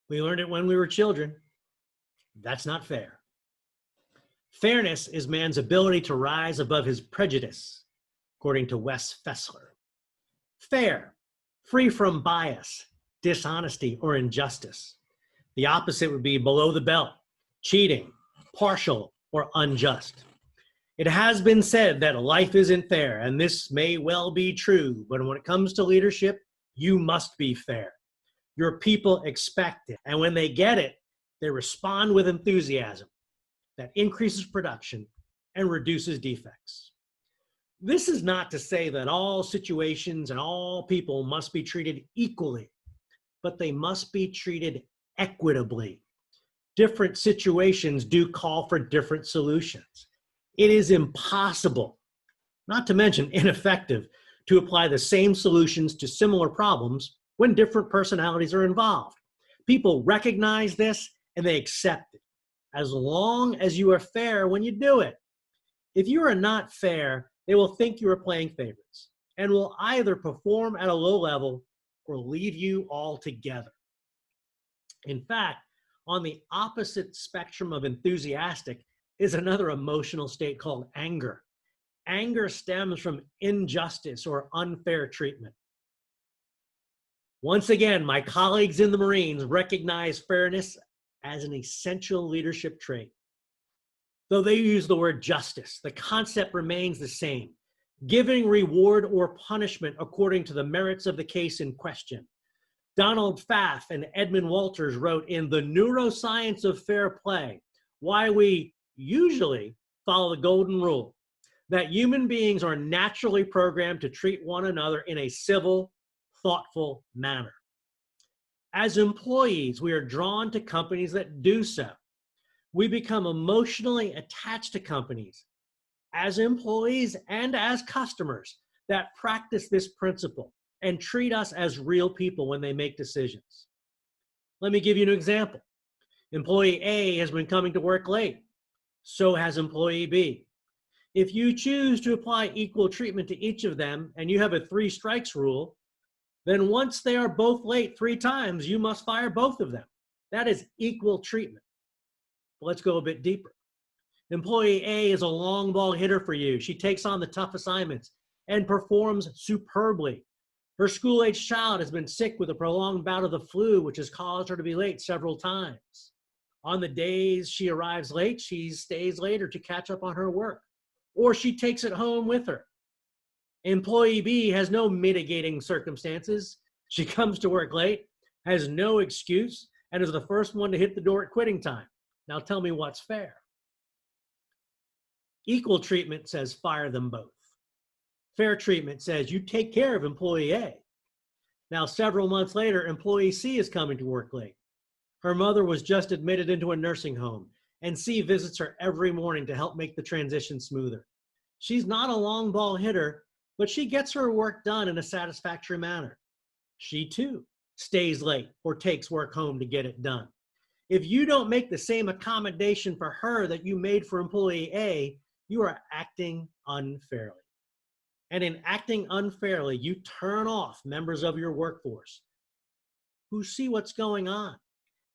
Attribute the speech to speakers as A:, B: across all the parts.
A: We learned it when we were children. That's not fair. Fairness is man's ability to rise above his prejudice, according to Wes Fessler. Fair, free from bias, dishonesty, or injustice. The opposite would be below the belt, cheating, partial, or unjust. It has been said that life isn't fair, and this may well be true, but when it comes to leadership, you must be fair. Your people expect it, and when they get it, they respond with enthusiasm that increases production and reduces defects. This is not to say that all situations and all people must be treated equally, but they must be treated equitably. Different situations do call for different solutions. It is impossible, not to mention ineffective, to apply the same solutions to similar problems when different personalities are involved. People recognize this and they accept it, as long as you are fair when you do it. If you are not fair, they will think you are playing favorites and will either perform at a low level or leave you altogether. In fact, on the opposite spectrum of enthusiastic is another emotional state called anger. Anger stems from injustice or unfair treatment. Once again, my colleagues in the Marines recognize fairness as an essential leadership trait. Though they use the word justice, the concept remains the same: giving reward or punishment according to the merits of the case in question. Donald Pfaff and Edmund Walters wrote in The Neuroscience of Fair Play why we usually follow the golden rule, that human beings are naturally programmed to treat one another in a civil, thoughtful manner. As employees, we are drawn to companies that do so. We become emotionally attached to companies as employees and as customers that practice this principle and treat us as real people when they make decisions. Let me give you an example. Employee A has been coming to work late. So has employee B. If you choose to apply equal treatment to each of them and you have a 3 strikes rule, then once they are both late 3 times, you must fire both of them. That is equal treatment. Let's go a bit deeper. Employee A is a long ball hitter for you. She takes on the tough assignments and performs superbly. Her school-age child has been sick with a prolonged bout of the flu, which has caused her to be late several times. On the days she arrives late, she stays later to catch up on her work, or she takes it home with her. Employee B has no mitigating circumstances. She comes to work late, has no excuse, and is the first one to hit the door at quitting time. Now tell me what's fair. Equal treatment says fire them both. Fair treatment says you take care of employee A. Now, several months later, employee C is coming to work late. Her mother was just admitted into a nursing home, and C visits her every morning to help make the transition smoother. She's not a long ball hitter, but she gets her work done in a satisfactory manner. She too stays late or takes work home to get it done. If you don't make the same accommodation for her that you made for employee A, you are acting unfairly. And in acting unfairly, you turn off members of your workforce who see what's going on.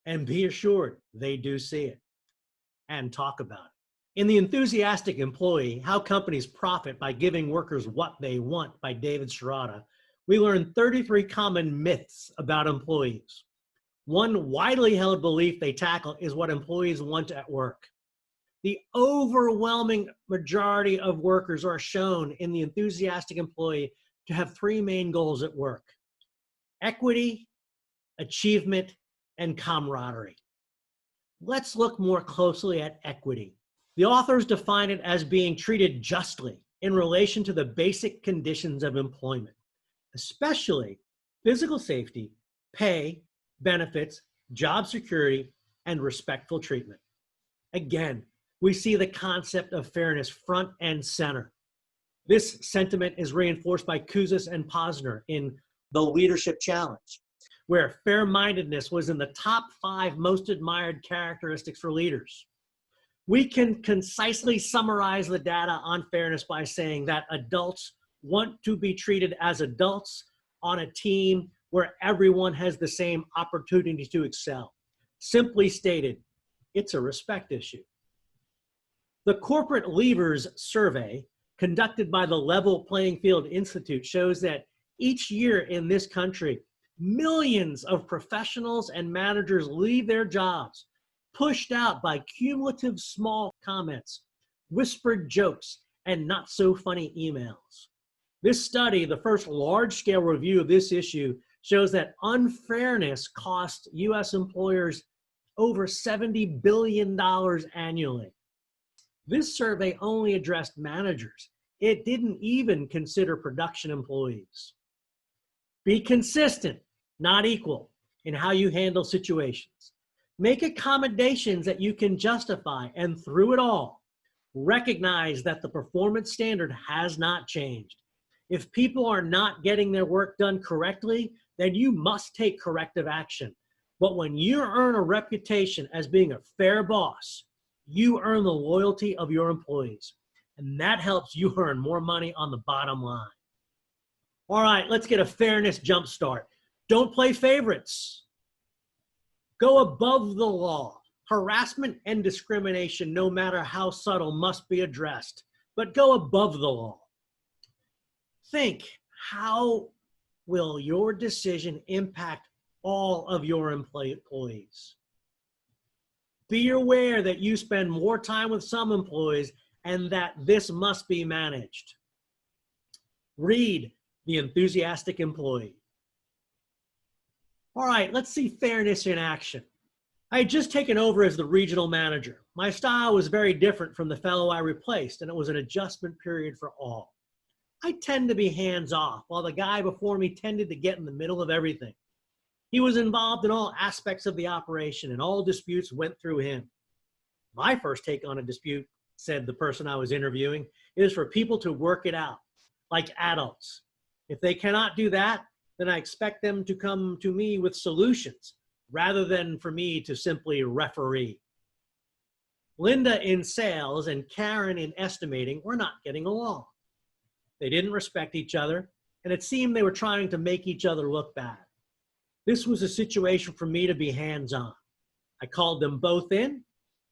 A: And be assured, they do see it and talk about it. In The Enthusiastic Employee, How Companies Profit by Giving Workers What They Want by David Serrata, we learn 33 common myths about employees. One widely held belief they tackle is what employees want at work. The overwhelming majority of workers are shown in The Enthusiastic Employee to have 3 main goals at work: equity, achievement, and camaraderie. Let's look more closely at equity. The authors define it as being treated justly in relation to the basic conditions of employment, especially physical safety, pay, benefits, job security, and respectful treatment. Again, we see the concept of fairness front and center. This sentiment is reinforced by Kouzes and Posner in The Leadership Challenge, where fair-mindedness was in the top 5 most admired characteristics for leaders. We can concisely summarize the data on fairness by saying that adults want to be treated as adults on a team where everyone has the same opportunity to excel. Simply stated, it's a respect issue. The Corporate Leavers Survey, conducted by the Level Playing Field Institute, shows that each year in this country, millions of professionals and managers leave their jobs, pushed out by cumulative small comments, whispered jokes, and not so funny emails. This study, the first large-scale review of this issue, shows that unfairness costs U.S. employers over $70 billion annually. This survey only addressed managers. It didn't even consider production employees. Be consistent, not equal, in how you handle situations. Make accommodations that you can justify, and through it all, recognize that the performance standard has not changed. If people are not getting their work done correctly, then you must take corrective action. But when you earn a reputation as being a fair boss, you earn the loyalty of your employees, and that helps you earn more money on the bottom line. All right, let's get a fairness jump start. Don't play favorites. Go above the law. Harassment and discrimination, no matter how subtle, must be addressed, but go above the law. Think, how will your decision impact all of your employees? Be aware that you spend more time with some employees and that this must be managed. Read The Enthusiastic Employee. All right, let's see fairness in action. I had just taken over as the regional manager. My style was very different from the fellow I replaced, and it was an adjustment period for all. I tend to be hands-off, while the guy before me tended to get in the middle of everything. He was involved in all aspects of the operation, and all disputes went through him. My first take on a dispute, said the person I was interviewing, is for people to work it out, like adults. If they cannot do that, then I expect them to come to me with solutions, rather than for me to simply referee. Linda in sales and Karen in estimating were not getting along. They didn't respect each other, and it seemed they were trying to make each other look bad. This was a situation for me to be hands-on. I called them both in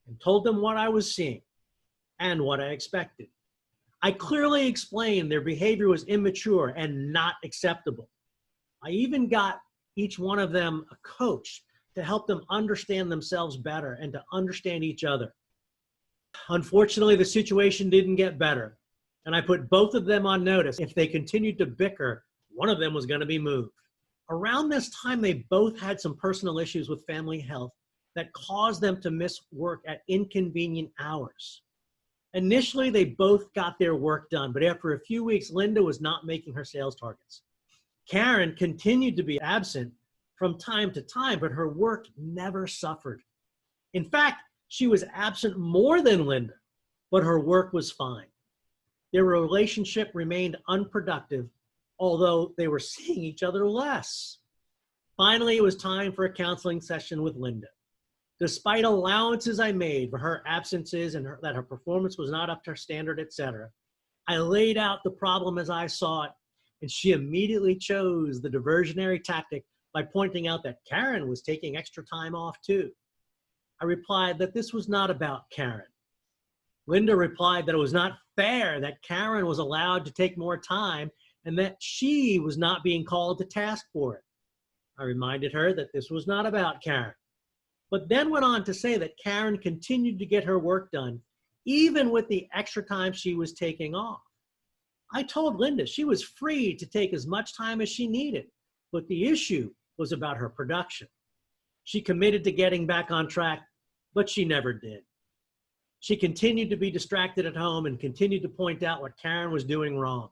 A: and told them what I was seeing and what I expected. I clearly explained their behavior was immature and not acceptable. I even got each one of them a coach to help them understand themselves better and to understand each other. Unfortunately, the situation didn't get better, and I put both of them on notice. If they continued to bicker, one of them was going to be moved. Around this time, they both had some personal issues with family health that caused them to miss work at inconvenient hours. Initially, they both got their work done, but after a few weeks, Linda was not making her sales targets. Karen continued to be absent from time to time, but her work never suffered. In fact, she was absent more than Linda, but her work was fine. Their relationship remained unproductive, although they were seeing each other less. Finally, it was time for a counseling session with Linda. Despite allowances I made for her absences and that her performance was not up to her standard, etc., I laid out the problem as I saw it, and she immediately chose the diversionary tactic by pointing out that Karen was taking extra time off too. I replied that this was not about Karen. Linda replied that it was not fair that Karen was allowed to take more time and that she was not being called to task for it. I reminded her that this was not about Karen, but then went on to say that Karen continued to get her work done, even with the extra time she was taking off. I told Linda she was free to take as much time as she needed, but the issue was about her production. She committed to getting back on track, but she never did. She continued to be distracted at home and continued to point out what Karen was doing wrong.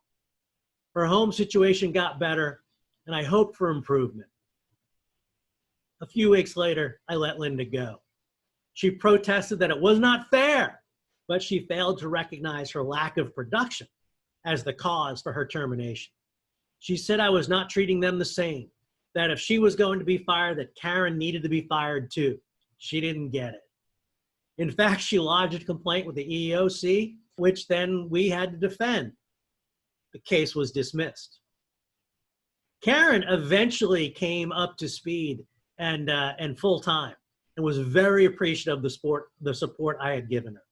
A: Her home situation got better, and I hoped for improvement. A few weeks later, I let Linda go. She protested that it was not fair, but she failed to recognize her lack of production as the cause for her termination. She said I was not treating them the same, that if she was going to be fired, that Karen needed to be fired too. She didn't get it. In fact, she lodged a complaint with the EEOC, which then we had to defend. The case was dismissed. Karen eventually came up to speed and full time. and was very appreciative of the support I had given her.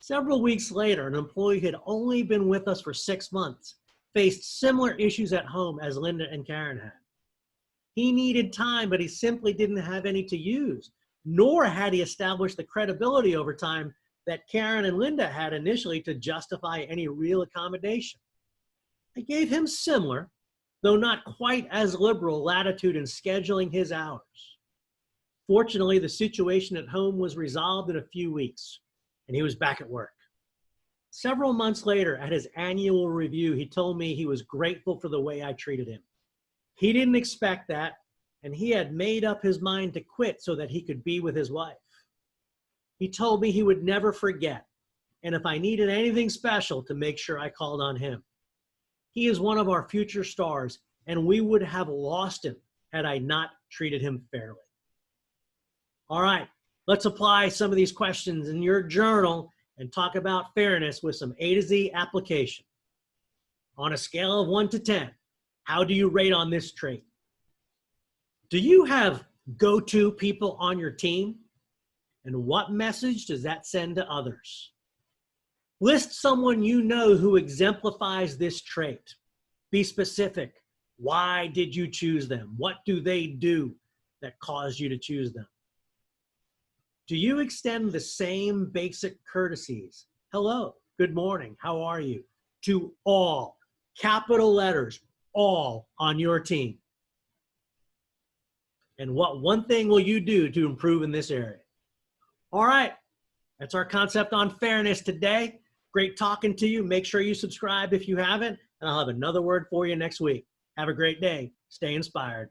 A: Several weeks later, an employee who had only been with us for 6 months faced similar issues at home as Linda and Karen had. He needed time, but he simply didn't have any to use, nor had he established the credibility over time that Karen and Linda had initially to justify any real accommodation. I gave him similar, though not quite as liberal, latitude in scheduling his hours. Fortunately, the situation at home was resolved in a few weeks, and he was back at work. Several months later, at his annual review, he told me he was grateful for the way I treated him. He didn't expect that, and he had made up his mind to quit so that he could be with his wife. He told me he would never forget, and if I needed anything special, to make sure I called on him. He is one of our future stars, and we would have lost him had I not treated him fairly. All right, let's apply some of these questions in your journal and talk about fairness with some A to Z application. On a scale of 1 to 10, how do you rate on this trait? Do you have go-to people on your team? And what message does that send to others? List someone you know who exemplifies this trait. Be specific. Why did you choose them? What do they do that caused you to choose them? Do you extend the same basic courtesies? Hello, good morning, how are you? To all, capital letters, all on your team. And what one thing will you do to improve in this area? All right, that's our concept on fairness today. Great talking to you. Make sure you subscribe if you haven't, and I'll have another word for you next week. Have a great day. Stay inspired.